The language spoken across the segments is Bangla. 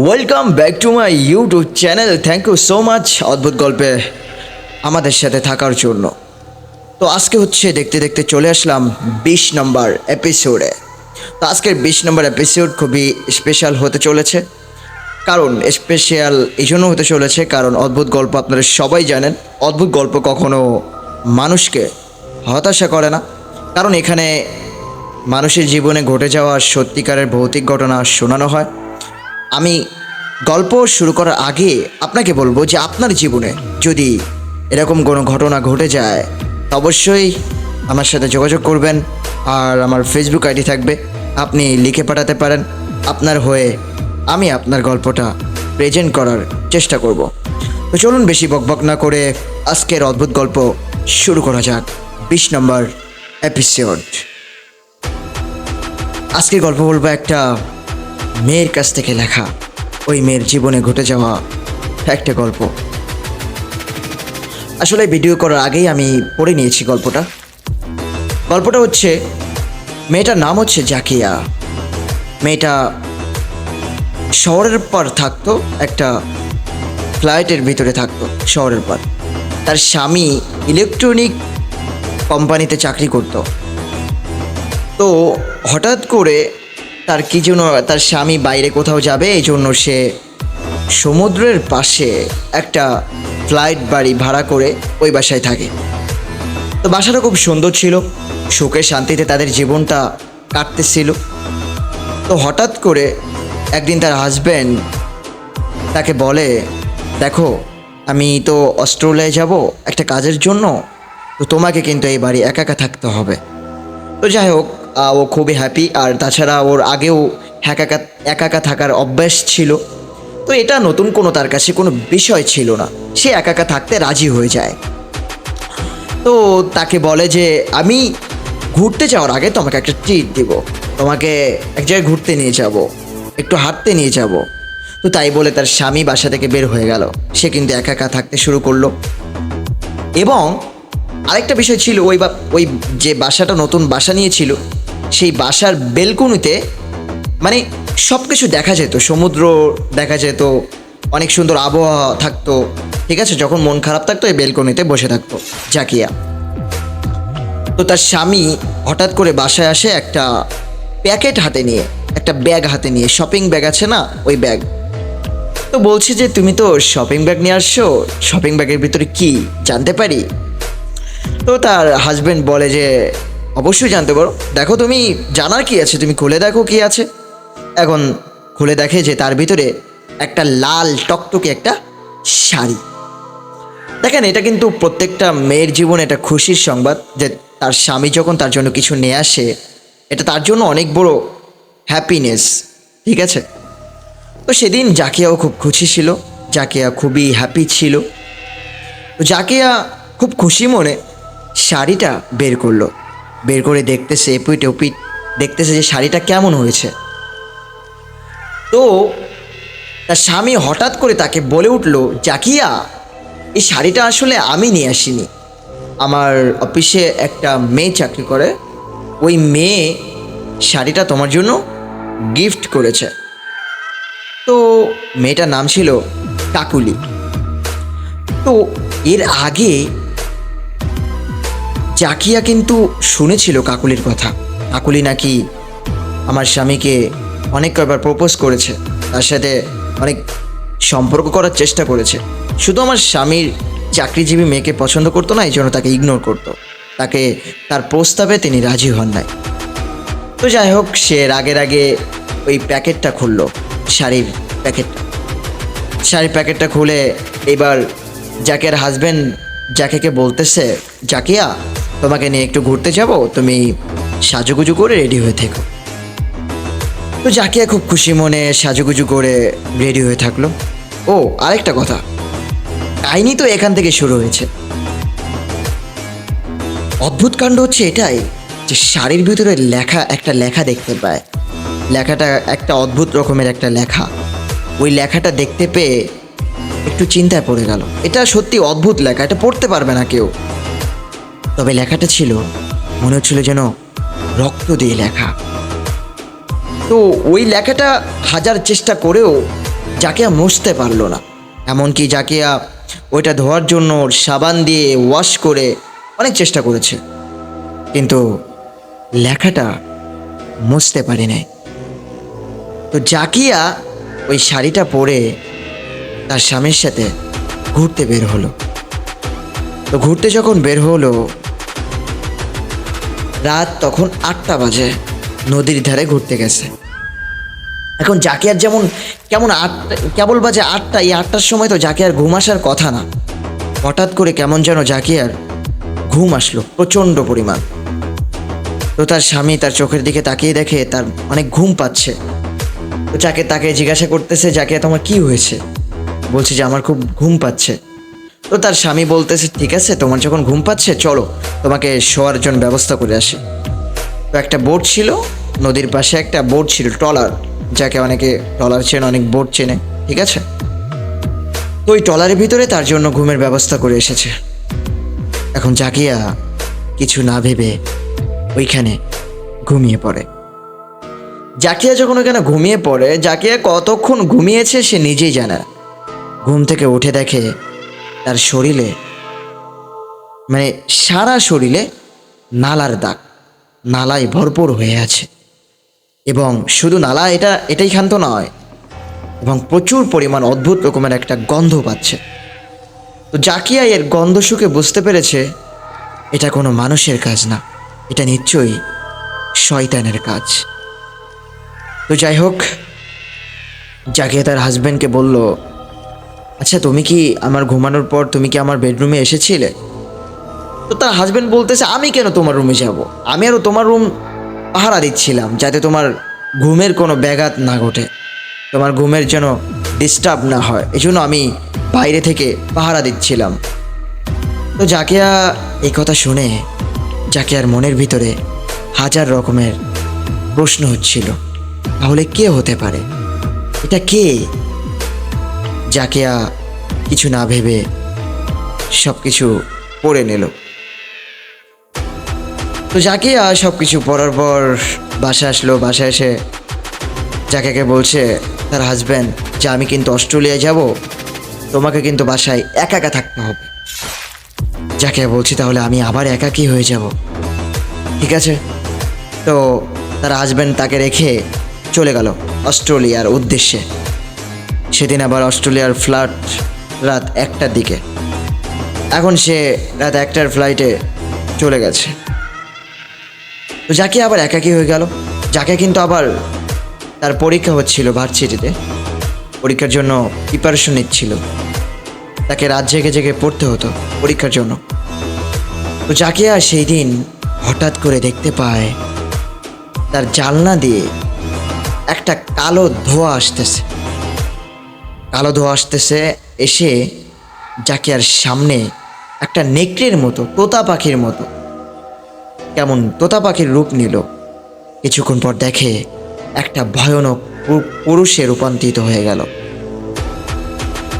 Welcome back to my YouTube channel. Thank you so much অদ্ভুত গল্পে আমাদের সাথে থাকার জন্য। তো আজকে হচ্ছে দেখতে দেখতে চলে আসলাম 20 নম্বর এপিসোডে। তো আজকের 20 নম্বর এপিসোড খুবই স্পেশাল হতে চলেছে। কারণ স্পেশাল এই জন্য হতে চলেছে কারণ অদ্ভুত গল্প আপনারা সবাই জানেন, অদ্ভুত গল্প কখনো মানুষকে হতাশা করে না। কারণ এখানে মানুষের জীবনে ঘটে যাওয়া সত্যিকারের ভৌতিক ঘটনা শোনানো হয়। আমি গল্প শুরু করার আগে আপনাকে বলবো যে আপনার জীবনে যদি এরকম কোনো ঘটনা ঘটে যায় অবশ্যই আমার সাথে যোগাযোগ করবেন। আর আমার ফেসবুক আইডি থাকবে, আপনি লিখে পাঠাতে পারেন। আপনার হয়ে আমি আপনার গল্পটা প্রেজেন্ট করার চেষ্টা করব। তো চলুন বেশি বকবক না করে আজকের অদ্ভুত গল্প শুরু করা যাক। 20 নম্বর এপিসোড। আজকের গল্প বলবো একটা মেয়ের কাছ থেকে লেখা, ওই মেয়ের জীবনে ঘটে যাওয়া একটা গল্প। আসলে ভিডিও করার আগেই আমি পড়ে নিয়েছি গল্পটা হচ্ছে, মেয়েটার নাম হচ্ছে জাকিয়া। মেয়েটা শহরের পর থাকতো, একটা ফ্ল্যাটের ভিতরে থাকতো শহরের পর। তার স্বামী ইলেকট্রনিক কোম্পানিতে চাকরি করতো। তো হঠাৎ করে তার কি জন্য তার স্বামী বাইরে কোথাও যাবে, এই জন্য সে সমুদ্রের পাশে একটা ফ্লাইট বাড়ি ভাড়া করে ওই বাসায় থাকে। তো বাসাটা খুব সুন্দর ছিল, সুখে শান্তিতে তাদের জীবনটা কাটতেছিল। তো হঠাৎ করে একদিন তার হাজব্যান্ড তাকে বলে, দেখো আমি তো অস্ট্রেলিয়ায় যাব একটা কাজের জন্য, তো তোমাকে কিন্তু এই বাড়ি একা একা থাকতে হবে। তো যাই হোক, ও খুবই হ্যাপি। আর তাছাড়া ওর আগেও একা একা থাকার অভ্যাস ছিল। তো এটা নতুন কোনো তার কাছে কোনো বিষয় ছিল না, সে একা একা থাকতে রাজি হয়ে যায়। তো তাকে বলে যে আমি ঘুরতে যাওয়ার আগে তোমাকে একটা ট্রিট দিব, তোমাকে এক জায়গায় ঘুরতে নিয়ে যাব, একটু হাঁটতে নিয়ে যাব। তো তাই বলে তার স্বামী বাসা থেকে বের হয়ে গেল। সে কিন্তু একা একা থাকতে শুরু করলো। এবং আরেকটা বিষয় ছিল, ওই যে বাসাটা নতুন বাসা নিয়েছিল, সেই বাসার বেলকনিতে মানে সব কিছু দেখা যেত, সমুদ্র দেখা যেত, অনেক সুন্দর আবহাওয়া থাকতো। ঠিক আছে, যখন মন খারাপ থাকতো এই বেলকনিতে বসে থাকতো জাকিয়া। তো তার স্বামী হঠাৎ করে বাসায় আসে একটা প্যাকেট হাতে নিয়ে, একটা ব্যাগ হাতে নিয়ে, শপিং ব্যাগ আছে না ওই ব্যাগ। তো বলছে যে তুমি তো শপিং ব্যাগ নিয়ে আসছো, শপিং ব্যাগের ভিতরে কি জানতে পারি? তো তার হাজব্যান্ড বলে যে অবশ্যই জানতে পারো, দেখো তুমি জানার কি আছে, তুমি খুলে দেখো কি আছে। এখন খুলে দেখে যে তার ভিতরে একটা লাল টকটকে একটা শাড়ি। দেখেন, এটা কিন্তু প্রত্যেকটা মেয়ের জীবনে এটা খুশির সংবাদ যে তার স্বামী যখন তার জন্য কিছু নিয়ে আসে, এটা তার জন্য অনেক বড় হ্যাপিনেস। ঠিক আছে, তো সেদিন জাকিয়াও খুব খুশি ছিল, জাকিয়া খুবই হ্যাপি ছিল। তো জাকিয়া খুব খুশি মনে শাড়িটা বের করলো, বের করে দেখতেছে এপিট ওপিট, দেখতেছে যে শাড়িটা কেমন হয়েছে। তো তার স্বামী হঠাৎ করে তাকে বলে উঠলো, জাকিয়া এই শাড়িটা আসলে আমি নিয়ে আসিনি, আমার অফিসে একটা মেয়ে চাকরি করে, ওই মেয়ে শাড়িটা তোমার জন্য গিফট করেছে। তো মেয়েটার নাম ছিল কাকুলি। তো এর আগে জাকিয়া কিন্তু শুনেছিল কাকুলির কথা। কাকুলি নাকি আমার স্বামীকে অনেক কয়েকবার প্রপোজ করেছে, তার সাথে অনেক সম্পর্ক করার চেষ্টা করেছে। শুধু আমার স্বামীর চাকরিজীবী মেয়েকে পছন্দ করতো না, এই জন্য তাকে ইগনোর করতো, তাকে তার প্রস্তাবে তিনি রাজি হন নাই। তো যাই হোক, সে রাগে ওই প্যাকেটটা খুললো, শাড়ির প্যাকেটটা খুলে এবার জাকিয়ার হাজব্যান্ড জাকিয়াকে বলতেছে, জাকিয়া তোমাকে নিয়ে একটু ঘুরতে যাব, তুমি সাজুগুজু করে রেডি হয়ে থেকো। তো জাকিয়া খুব খুশি মনে সাজুগুজু করে রেডি হয়ে থাকলো। ও আরেকটা কথা, কাহিনী তো এখান থেকে শুরু হয়েছে। অদ্ভুত কাণ্ড হচ্ছে এটাই যে শাড়ির ভিতরে একটা লেখা দেখতে পায়। লেখাটা একটা অদ্ভুত রকমের একটা লেখা। ওই লেখাটা দেখতে পেয়ে একটু চিন্তায় পড়ে গেল, এটা সত্যি অদ্ভুত লেখা, এটা পড়তে পারবে না কেউ। তবে লেখাটা ছিল, মনে হচ্ছিল যেন রক্ত দিয়ে লেখা। তো ওই লেখাটা হাজার চেষ্টা করেও জাকিয়া মুছতে পারলো না। এমনকি জাকিয়া ওইটা ধোয়ার জন্য সাবান দিয়ে ওয়াশ করে অনেক চেষ্টা করেছে, কিন্তু লেখাটা মুছতে পারি নাই। তো জাকিয়া ওই শাড়িটা পরে তার স্বামীর সাথে ঘুরতে বের হলো। তো ঘুরতে যখন বের হলো, রাত তখন 8টা বাজে, নদীর ধারে ঘুরতে গেছে। এখন জাকিয়ার যেমন কেমন কেবল বাজে 8টা, এই 8টার সময় তো জাকিয়ার ঘুম আসার কথা না। হঠাৎ করে কেমন যেন জাকিয়ার ঘুম আসলো প্রচণ্ড পরিমাণ। তো তার স্বামী তার চোখের দিকে তাকিয়ে দেখে তার অনেক ঘুম পাচ্ছে। তো তাকে জিজ্ঞাসা করতেছে, জাকিয়া তোমার কি হয়েছে? বলছে যে আমার খুব ঘুম পাচ্ছে। তো তার স্বামী বলতেছে, ঠিক আছে, তোমার যখন ঘুম পাচ্ছে চলো তোমাকে শোয়ার জন্য ব্যবস্থা করে আসি। তো একটা বোট ছিল নদীর পাশে, একটা বোট ছিল, ট্রলার, যাকে অনেকে ট্রলার চেনে, অনেক বোট চেনে, ঠিক আছে। তো ওই ট্রলারের ভিতরে তার জন্য ঘুমের ব্যবস্থা করে এসেছে। এখন জাকিয়া কিছু না ভেবে ওইখানে ঘুমিয়ে পড়ে। জাকিয়া যখন ওইখানে ঘুমিয়ে পড়ে, জাকিয়া কতক্ষণ ঘুমিয়েছে সে নিজেই জানে না। ঘুম থেকে উঠে দেখে তার শরীরে, মানে সারা শরীরে নালার দাগ, নালায় ভরপুর হয়ে আছে। এবং শুধু নালা, এটাই ক্ষান্ত নয়, এবং প্রচুর পরিমাণ অদ্ভুত রকমের একটা গন্ধ পাচ্ছে। তো জাকিয়া এর গন্ধ শুকে বুঝতে পেরেছে এটা কোনো মানুষের কাজ না, এটা নিশ্চয়ই শয়তানের কাজ। তো যাই হোক, জাকিয়া তার হাজব্যান্ডকে বলল, আচ্ছা তুমি কি আমার ঘুমানোর পর তুমি কি আমার বেডরুমে এসেছিলে? তো তার হাজব্যান্ড বলতেছে, আমি কেন তোমার রুমে যাব? আমি আরও তোমার রুম পাহারা দিচ্ছিলাম যাতে তোমার ঘুমের কোনো ব্যাঘাত না ঘটে, তোমার ঘুমের যেন ডিস্টার্ব না হয়, এই জন্য আমি বাইরে থেকে পাহারা দিচ্ছিলাম। তো জাকিয়া এই কথা শুনে জাকিয়ার মনের ভিতরে হাজার রকমের প্রশ্ন হচ্ছিল, তাহলে কে হতে পারে, এটা কে? জাকিয়া কিছু না ভেবে সব কিছু পড়ে নিল। তো জাকিয়া সব কিছু পড়ার পর বাসায় আসলো। বাসায় এসে জাকিয়াকে বলছে তার হাজব্যান্ড যে আমি কিন্তু অস্ট্রেলিয়া যাব, তোমাকে কিন্তু বাসায় একা একা থাকতে হবে। জাকিয়া বলছি তাহলে আমি আবার একাকী হয়ে যাব, ঠিক আছে। তো তার হাজব্যান্ড তাকে রেখে চলে গেল অস্ট্রেলিয়ার উদ্দেশ্যে। সেদিন আবার অস্ট্রেলিয়ার ফ্লাইট রাত 1টার দিকে। এখন সে রাত 1টার ফ্লাইটে চলে গেছে। তো জাকিয়া আবার একাকী হয়ে গেল। জাকিয়া কিন্তু আবার তার পরীক্ষা হচ্ছিল ভার্সিটিতে, পরীক্ষার জন্য প্রিপারেশন নিচ্ছিল, তাকে রাত জেগে জেগে পড়তে হতো পরীক্ষার জন্য। তো জাকিয়া সেই দিন হঠাৎ করে দেখতে পায় তার জানলা দিয়ে একটা কালো ধোঁয়া আসতেছে। কালো ধোঁয়া আসতেছে, এসে জাকিয়ার সামনে একটা নেকড়ের মতো, তোতা পাখির মতো কেমন তোতা পাখির রূপ নিল। কিছুক্ষণ পর দেখে একটা ভয়ানক পুরুষে রূপান্তরিত হয়ে গেল।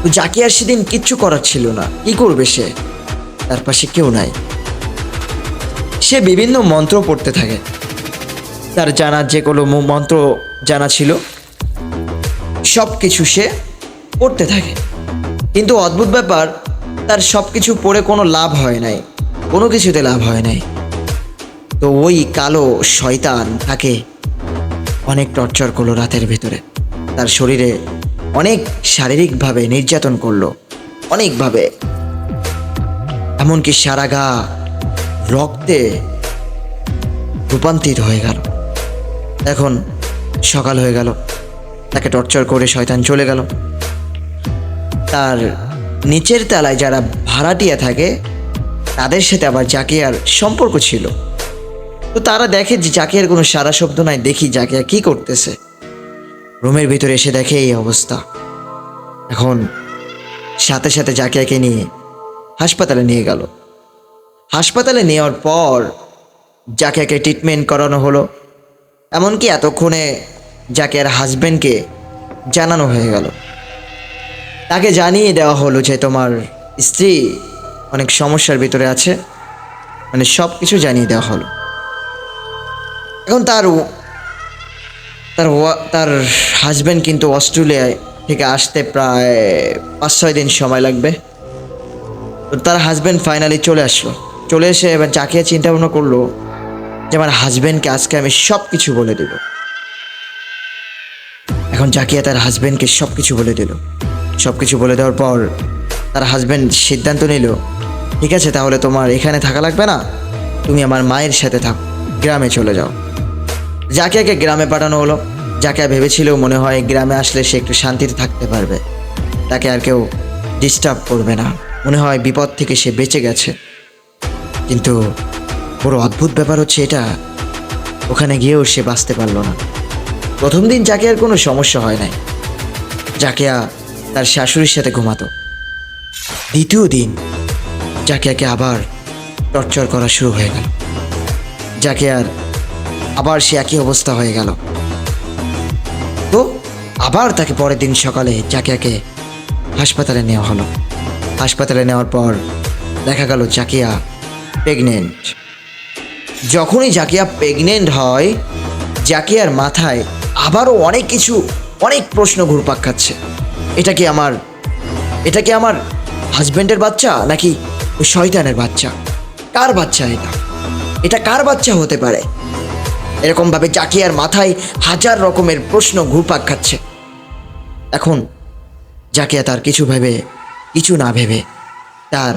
তো জাকিয়ার সেদিন কিচ্ছু করার ছিল না, কি করবে সে? তার পাশে কেউ নাই। সে বিভিন্ন মন্ত্র পড়তে থাকে, তার জানা যে কোনো মন্ত্র জানা ছিল সব কিছু সে পড়তে থাকে। কিন্তু অদ্ভুত ব্যাপার, তার সব কিছু পড়ে কোনো লাভ হয় নাই, কোনো কিছুতে লাভ হয় নাই। তো ওই কালো শয়তান তাকে অনেক টর্চার করলো রাতের ভিতরে, তার শরীরে অনেক শারীরিকভাবে নির্যাতন করলো, অনেকভাবে, এমনকি সারা গা রক্তে রূপান্তরিত হয়ে গেল। এখন সকাল হয়ে গেল, তাকে টর্চার করে শয়তান চলে গেল। তার নিচের তলায় যারা ভাড়াটিয়া থাকে তাদের সাথে আবার জাকিয়ার সম্পর্ক ছিল। তো তারা দেখে যে জাকিয়ার কোনো সারা শব্দ নাই, দেখি জাকিয়া কি করতেছে। রুমের ভিতরে এসে দেখে এই অবস্থা। এখন সাথে সাথে জাকিয়াকে নিয়ে হাসপাতালে নিয়ে গেল। হাসপাতালে নেওয়ার পর জাকিয়াকে ট্রিটমেন্ট করানো হলো। এমনকি এতক্ষণে জাকিয়ার হাজব্যান্ডকে জানানো হয়ে গেল, তাকে জানিয়ে দেওয়া হলো যে তোমার স্ত্রী অনেক সমস্যার ভিতরে আছে, মানে সব কিছু জানিয়ে দেওয়া হলো। এখন তার হাজব্যান্ড কিন্তু অস্ট্রেলিয়ায় থেকে আসতে প্রায় 5-6 দিন সময় লাগবে। তো তার হাজব্যান্ড ফাইনালি চলে আসলো। চলে এসে এবার জাকিয়া চিন্তা ভাবনা করলো যে আমার হাজব্যান্ডকে আজকে আমি সব কিছু বলে দেব। এখন জাকিয়া তার হাজব্যান্ডকে সব কিছু বলে দিল। সব কিছু বলে দেওয়ার পর তার হাজব্যান্ড সিদ্ধান্ত নিল, ঠিক আছে তাহলে তোমার এখানে থাকা লাগবে না, তুমি আমার মায়ের সাথে থাকো, গ্রামে চলে যাও। জাকিয়াকে গ্রামে পাঠানো হলো। জাকিয়া ভেবেছিল মনে হয় গ্রামে আসলে সে একটু শান্তিতে থাকতে পারবে, তাকে আর কেউ ডিস্টার্ব করবে না, মনে হয় বিপদ থেকে সে বেঁচে গেছে। কিন্তু বড় অদ্ভুত ব্যাপার হচ্ছে এটা, ওখানে গিয়েও সে বাঁচতে পারলো না। প্রথম দিন জাকিয়ার কোনো সমস্যা হয় নাই, জাকিয়া তার শাশুড়ির সাথে ঘুমাতো। দ্বিতীয় দিন জাকিয়াকে আবার টর্চার করা শুরু হয়ে গেল। জাকিয়ার আবার সে একই অবস্থা হয়ে গেল। তো আবার তাকে পরের দিন সকালে জাকিয়াকে হাসপাতালে নেওয়া হলো। হাসপাতালে নেওয়ার পর দেখা গেল জাকিয়া প্রেগনেন্ট। যখনই জাকিয়া প্রেগনেন্ট হয়, জাকিয়ার মাথায় আবারও অনেক প্রশ্ন ঘুরপাক খাচ্ছে। এটা কি আমার হাজব্যান্ডের বাচ্চা নাকি ওই শয়তানের বাচ্চা? কার বাচ্চা এটা কার বাচ্চা হতে পারে? এরকমভাবে জাকিয়ার মাথায় হাজার রকমের প্রশ্ন ঘুরপাক খাচ্ছে। এখন জাকিয়া তার কিছু না ভেবে তার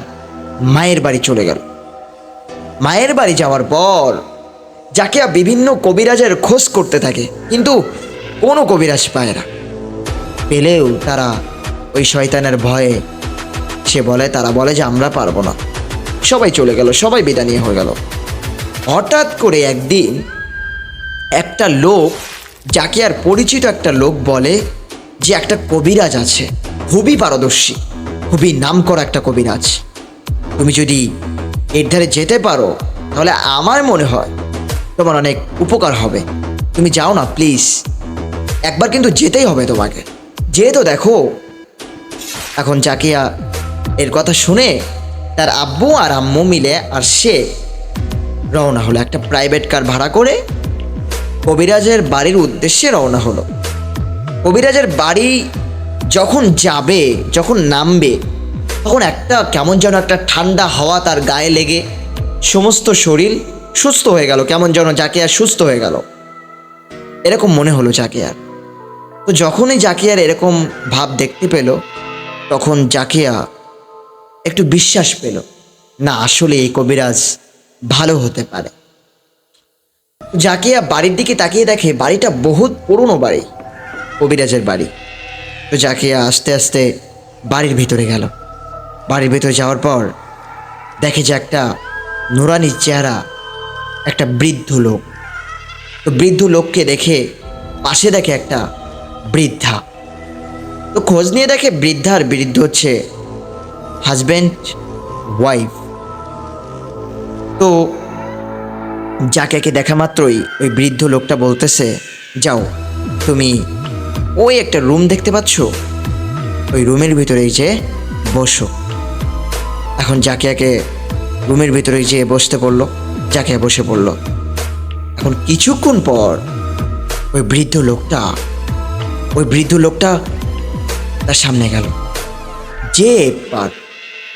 মায়ের বাড়ি চলে গেল। মায়ের বাড়ি যাওয়ার পর জাকিয়া বিভিন্ন কবিরাজের খোঁজ করতে থাকে, কিন্তু কোনো কবিরাজ পায় না। পেলেও তারা ওই শয়তানের ভয়ে তারা বলে যে আমরা পারবো না। সবাই চলে গেল, সবাই বিদায় নিয়ে হয়ে গেল। হঠাৎ করে একদিন একটা লোক, জাকিয়ার পরিচিত একটা লোক বলে যে একটা কবিরাজ আছে, খুবই পারদর্শী, খুবই নামকরা একটা কবিরাজ। তুমি যদি এর ধারে যেতে পারো তাহলে আমার মনে হয় তোমার অনেক উপকার হবে। তুমি যাও না প্লিজ, একবার কিন্তু যেতেই হবে তোমাকে, যেয়ে তো দেখো। এখন জাকিয়া এর কথা শুনে তার আব্বু আর আম্মু মিলে আর সে রওনা হলো। একটা প্রাইভেট কার ভাড়া করে কবিরাজের বাড়ির উদ্দেশ্যে রওনা হলো। কবিরাজের বাড়ি যখন নামবে তখন কেমন যেন একটা ঠান্ডা হাওয়া তার গায়ে লেগে সমস্ত শরীর সুস্থ হয়ে গেল, কেমন যেন জাকিয়া সুস্থ হয়ে গেল, এরকম মনে হলো জাকিয়ার। তো যখনই জাকিয়ার এরকম ভাব দেখতে পেল, তখন জাকিয়া একটু বিশ্বাস পেল, না আসলে এই কবিরাজ ভালো হতে পারে। জাকিয়া বাড়ির দিকে তাকিয়ে দেখে বাড়িটা বহুত পুরনো বাড়ি, কবিরাজের বাড়ি। তো জাকিয়া আস্তে আস্তে বাড়ির ভিতরে গেল। বাড়ির ভিতরে যাওয়ার পর দেখে যে একটা নুরানি চেহারা একটা বৃদ্ধ লোক। তো বৃদ্ধ লোককে দেখে পাশে দেখে একটা বৃদ্ধা। তো খোঁজ নিয়ে দেখে বৃদ্ধ হচ্ছে হাজব্যান্ড ওয়াইফ। তো জাকিয়াকে দেখা মাত্রই ওই বৃদ্ধ লোকটা বলতেছে, যাও তুমি ওই একটা রুম দেখতে পাচ্ছ, ওই রুমের ভিতরেই যে বসো। এখন জাকিয়াকে রুমের ভিতরে যেয়ে বসতে বলল, জাকিয়া বসে পড়ল। এখন কিছুক্ষণ পর ওই বৃদ্ধ লোকটা তার সামনে গেল। যে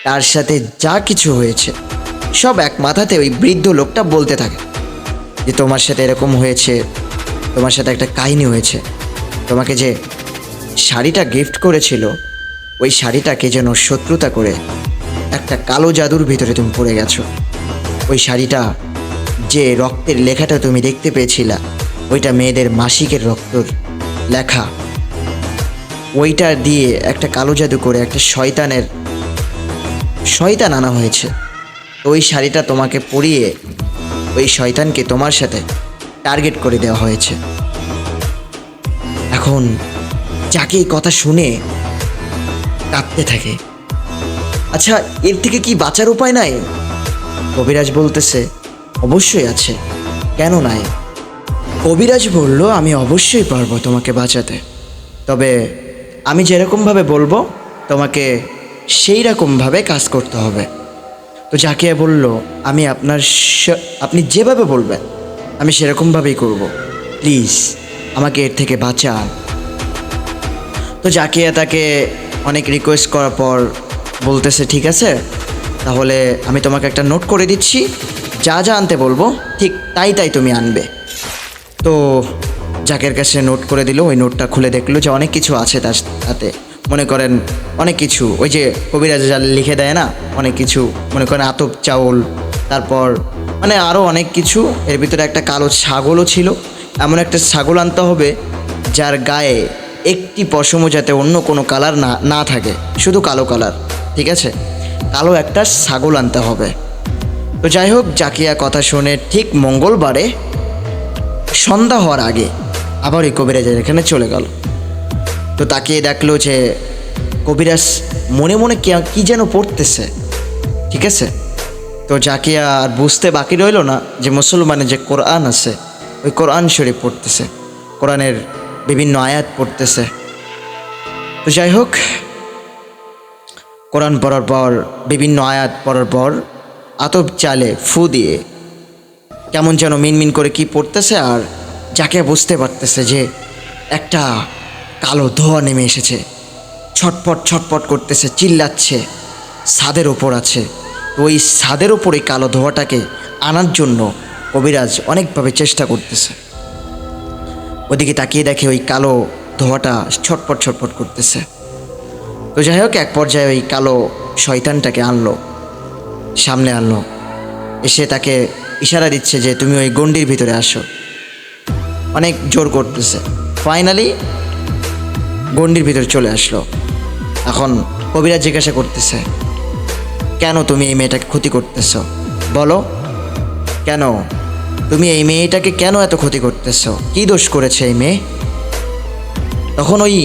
তার সাথে যা কিছু হয়েছে সব এক মাথাতে ওই বৃদ্ধ লোকটা বলতে থাকে যে তোমার সাথে এরকম হয়েছে, তোমার সাথে একটা কাহিনী হয়েছে, তোমাকে যে শাড়িটা গিফট করেছিল ওই শাড়িটাকে যেন শত্রুতা করে একটা কালো জাদুর ভিতরে তুমি পড়ে গেছো। ওই শাড়িটা যে রক্তের লেখাটা তুমি দেখতে পেয়েছিলা, ওইটা মেয়েদের মাসিকের রক্তর লেখা। ওইটা দিয়ে একটা কালো জাদু করে একটা শয়তান আনা হয়েছে। ওই শাড়িটা তোমাকে পরিয়ে ওই শয়তানকে তোমার সাথে টার্গেট করে দেওয়া হয়েছে। এখন যাকে এই কথা শুনে কাঁদতে থাকে। আচ্ছা, এর থেকে কি বাঁচার উপায় নাই? কবিরাজ বলতেছে, অবশ্যই আছে, কেন নাই? কবিরাজ বলল, আমি অবশ্যই পারবো তোমাকে বাঁচাতে, তবে আমি যেরকমভাবে বলবো তোমাকে সেই রকমভাবে কাজ করতে হবে। তো জাকিয়া বলল, আমি আপনি যেভাবে বলবেন আমি সেরকমভাবেই করব, প্লিজ আমাকে এর থেকে বাঁচান। তো জাকিয়া তাকে অনেক রিকোয়েস্ট করার পর বলতেছে, ঠিক আছে তাহলে আমি তোমাকে একটা নোট করে দিচ্ছি, যা যা আনতে বলবো ঠিক তাই তাই তুমি আনবে। তো জাকের কাছে নোট করে দিল। ওই নোটটা খুলে দেখলো যে অনেক কিছু আছে তার সাথে। মনে করেন অনেক কিছু, ওই যে কবিরাজ যা লিখে দেয় না, অনেক কিছু, মনে করেন আতপ চাউল, তারপর মানে আরও অনেক কিছু। এর ভিতরে একটা কালো ছাগলও ছিল। এমন একটা ছাগল আনতে হবে যার গায়ে একটি পশমও যাতে অন্য কোনো কালার না থাকে, শুধু কালো কালার, ঠিক আছে? কালো একটা ছাগল আনতে হবে। তো যাই হোক, জাকিয়া কথা শুনে ঠিক মঙ্গলবারে সন্ধ্যা হওয়ার আগে আবার ওই কবিরাজের এখানে চলে গেল। তো তাকিয়ে দেখলো যে কবিরাজ মনে মনে কি যেন পড়তেছে, ঠিক আছে? তো জাকিয়া আর বুঝতে বাকি রইল না যে মুসলমানের যে কোরআন আছে ওই কোরআন শরীফ পড়তেছে, কোরআনের বিভিন্ন আয়াত পড়তেছে। তো যাই হোক, কোরআন পড়ার পর, বিভিন্ন আয়াত পড়ার পর আতপ চালে ফু দিয়ে কেমন যেন মিনমিন করে কি পড়তেছে, আর জাকিয়া বুঝতে পারতেছে যে একটা কালো ধোঁয়া নেমে এসেছে, ছটপট ছটপট করতেছে, চিল্লাচ্ছে, ছাদের ওপর আছে। তো ওই ছাদের ওপর এই কালো ধোঁয়াটাকে আনার জন্য কবিরাজ অনেকভাবে চেষ্টা করতেছে। ওদিকে তাকিয়ে দেখে ওই কালো ধোঁয়াটা ছটপট ছটপট করতেছে। তো যাই হোক, এক পর্যায়ে ওই কালো শয়তানটাকে সামনে আনলো, এসে তাকে ইশারা দিচ্ছে যে তুমি ওই গণ্ডির ভিতরে আসো, অনেক জোর করতেছে। ফাইনালি গণ্ডির ভিতরে চলে আসলো। এখন কবিরাজ জিজ্ঞাসা করতেছে, কেন তুমি এই মেয়েটাকে ক্ষতি করতেছ? বলো, কেন তুমি এই মেয়েটাকে কেন এত ক্ষতি করতেছ? কি দোষ করেছে এই মেয়ে? তখন ওই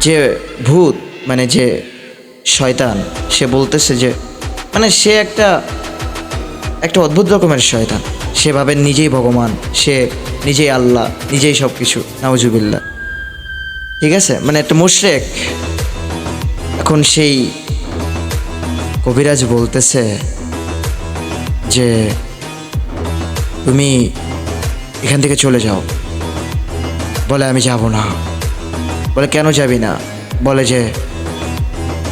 যে ভূত, মানে যে শয়তান, সে বলতেছে যে মানে সে একটা অদ্ভুত রকমের শয়তান। সে ভাবে নিজেই ভগবান, সে নিজেই আল্লাহ, নিজেই সব কিছু, নাউজুবিল্লাহ, ঠিক আছে? মানে একটা মুশরিক। এখন সেই কবিরাজ বলতেছে যে তুমি এখান থেকে চলে যাও। বলে আমি যাব না। বলে কেন যাবি না? বলে যে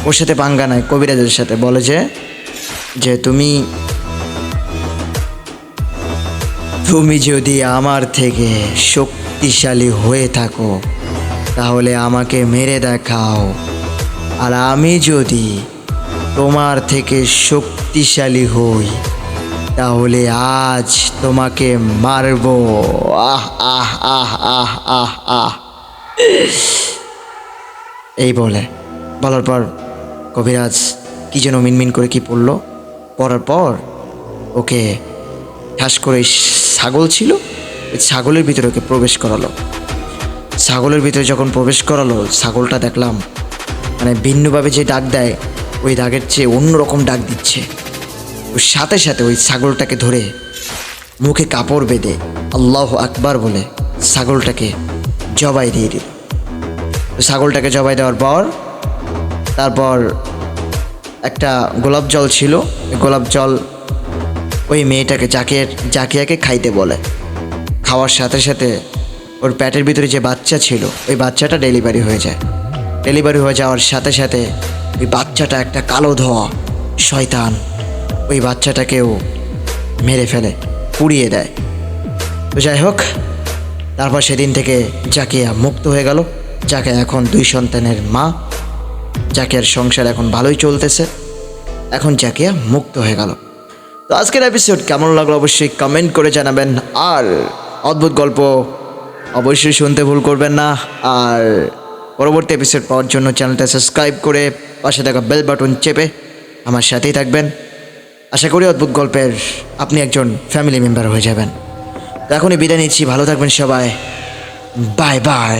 ওর সাথে পাঙ্গা নাই, কবিরাজের সাথে। বলে যে তুমি যদি আমার থেকে শক্তিশালী হয়ে থাকো তাহলে আমাকে মেরে দেখাও, আর আমি যদি তোমার থেকে শক্তিশালী হই তাহলে আজ তোমাকে মারবো। আহ আহ আহ আহ আহ আহ এই বলার পর কবিরাজ কি যেন মিনমিন করে কি পড়লো। পড়ার পর ওকে ঠাস করে ছাগল ছিল, ওই ছাগলের ভিতরে ওকে প্রবেশ করালো। ছাগলের ভিতরে যখন প্রবেশ করালো, ছাগলটা দেখলাম মানে ভিন্নভাবে যে ডাক দেয় ওই ডাকের চেয়ে অন্যরকম ডাক দিচ্ছে। ওর সাথে সাথে ওই ছাগলটাকে ধরে মুখে কাপড় বেঁধে আল্লাহু আকবার বলে ছাগলটাকে জবাই দিয়ে দিল। ছাগলটাকে জবাই দেওয়ার পর তারপর একটা গোলাপ জল ছিল, গোলাপ জল ওই মেয়েটাকে জাকিয়াকে খাইতে বলে। খাওয়ার সাথে সাথে ওর পেটের ভিতরে যে বাচ্চা ছিল ওই বাচ্চাটা ডেলিভারি হয়ে যায়। ডেলিভারি হয়ে যাওয়ার সাথে সাথে ওই বাচ্চাটা একটা কালো ধোঁয়া শয়তান ওই বাচ্চাটাকেও মেরে ফেলে, পুড়িয়ে দেয়। তো যাই হোক, তারপর সেদিন থেকে জাকিয়া মুক্ত হয়ে গেল। জাকিয়া এখন 2 সন্তানের মা। জাকিয়ার সংসার এখন ভালোই চলতেছে। এখন জাকিয়া মুক্ত হয়ে গেল। তো আজকের এপিসোড কেমন লাগলো অবশ্যই কমেন্ট করে জানাবেন। আর অদ্ভুত গল্প অবশ্যই শুনতে ভুল করবেন না। আর পরবর্তী এপিসোড পাওয়ার জন্য চ্যানেলটা সাবস্ক্রাইব করে পাশে থাকা বেল বাটন চেপে আমার সাথেই থাকবেন। আশা করি অদ্ভুত গল্পের আপনি একজন ফ্যামিলি মেম্বার হয়ে যাবেন। তো এখনই বিদায় নিচ্ছি, ভালো থাকবেন সবাই, বাই বাই।